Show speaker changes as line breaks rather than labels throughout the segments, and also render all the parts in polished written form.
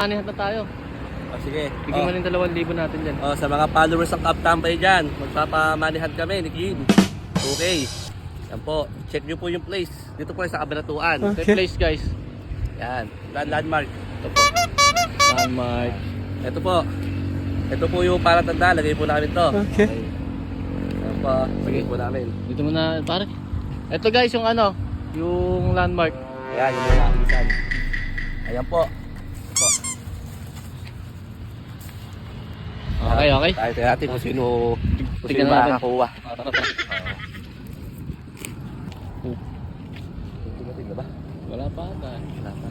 Anihan na tayo.
Sige.
Bigyan mo rin 2,000 natin dyan.
Sa mga followers ng Cap Tambay dyan, magpapamanihan kami ni Kim. Okay. Yan po. Check nyo po yung place. Dito po sa Kabanatuan.
Okay. Place guys.
Yan. Landmark. Ito po.
Landmark.
Ito po. Ito po yung palatanda. Lagay po namin to.
Okay.
Yan po. Lagay po namin.
Dito muna pare. Ito guys yung ano, yung landmark.
Ayan, yung mga alisan. Ayan po. Ito po.
Okay, okay.
Tayo natin kung sino
Tignan natin.
makakakuha. Tingnan ba?
Wala pa ata.
Wala pa.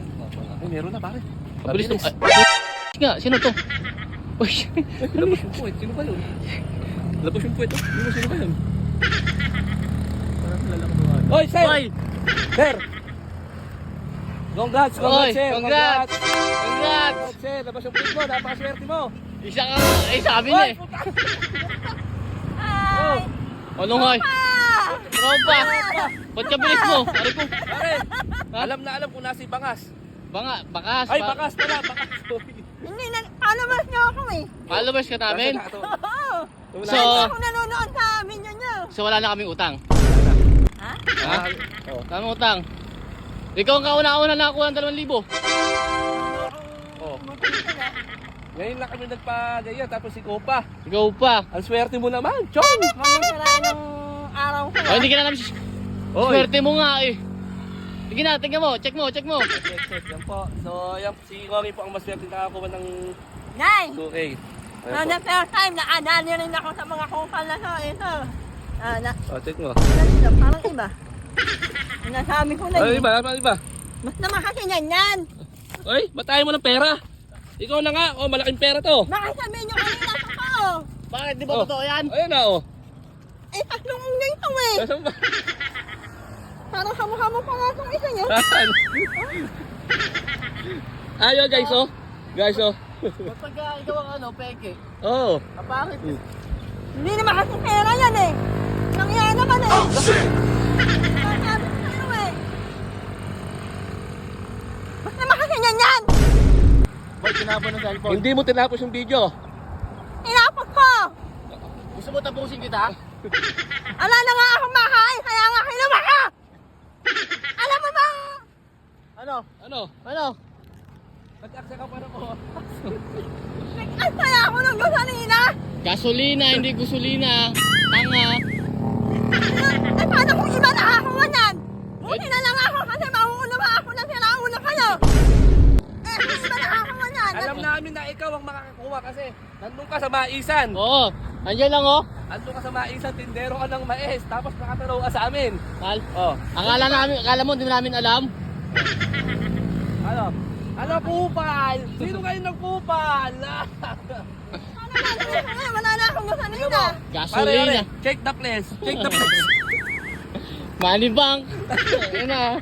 Ay, meron na pare.
Pabilis nung... Nga, sino to? Uy.
Labos yung puwet. Sino ba yun? Labos yung puwet. Sino ba yun?
Parang lalaki doon.
Oy, sir!
Oy!
Sir! Congrats,
Oy!
sir!
Congrats! Congrats!
Congrats, sir! Labas yung puwet mo. Napakaswerte mo.
Isa ka, sabi niya eh.
Oh,
Ano nga eh? Tropa! Ba't ka bilis mo? Pare ko.
pare! Alam na alam kung nasa Bangas.
Bakas.
Ay, Bangas pala! Bangas!
Hindi, followers niyo ako eh.
Followers ka namin.
Oo.
So,
Lagi ako nanonood sa video niyo.
so wala na kaming utang.
Ha?
Ha?
Oh.
Wala kaming utang. Ikaw ang kauna-una nakakuha ng 2,000.
Oh. Ngayon lang kami nagpa-gaya, tapos si Kopa.
Ikaw pa.
Ang swerte mo naman, Chong!
Hanggang sira ng araw ko.
Ay, hindi ka na namin swerte mo nga eh. Sige na, tingnan mo, check mo.
Check. Yan po. So, yan, si Cory po ang maswerte nakakuha ng
Nay!
2K.
No, the first time, nakadali rin ako sa mga kupal na to. Ito.
Check mo.
Ganito, parang iba. Sinasabi ko na
Ano
yun.
iba? Ano iba?
Mas naman kasi yan.
Oy, batayin mo ng pera. Ikaw na nga. Oh, malaking pera to.
Bakit sabihin nyo kanina sa ko?
Bakit? Di ba totoo yan?
Ayan na, oh.
Eh, tatlong ganito eh.
Nasaan ba?
Parang hamo-hamo pa nga itong isa nyo.
Ayo, guys, oh. Guys, oh.
Kapag ikaw ang ano, peke.
Oh.
Kapangit.
Hindi naman kasi pera yan eh. Nangyari naman eh. Sinasabi ko sa'yo eh. Mas naman kasi yan.
Ba't tinapon ng cellphone?
Hindi mo tinapos yung video.
Inapot ko.
Gusto mo tapusin kita?
Ala na nga akong makain, kaya nga kinuha ka! Alam mo bang...
Ano?
Ano?
Nag-aksa ka para mo.
Nag-as kaya ako ng gasolina?
Gasolina, hindi gusolina. Tanga.
Eh paano kung iba nakakuha niyan? Buti na lang ako kasi mauuna pa ako ng sinauna kayo. Eh kung iba nakakuha niyan...
Alam namin na ikaw ang makakakuha kasi nandun ka sa maisan.
Oo. Andiyan lang oh.
Nandun ka sa maisan, tindero ka ng mais. Tapos nakataraw ka sa amin.
Mal.
Oh.
Akala mo, hindi namin alam.
Ano? Ano kupal? Sino kayo nagkupal?
Wala na akong gasolina.
Gasolina.
Check the place. Check the place.
Money bank. Ayun na.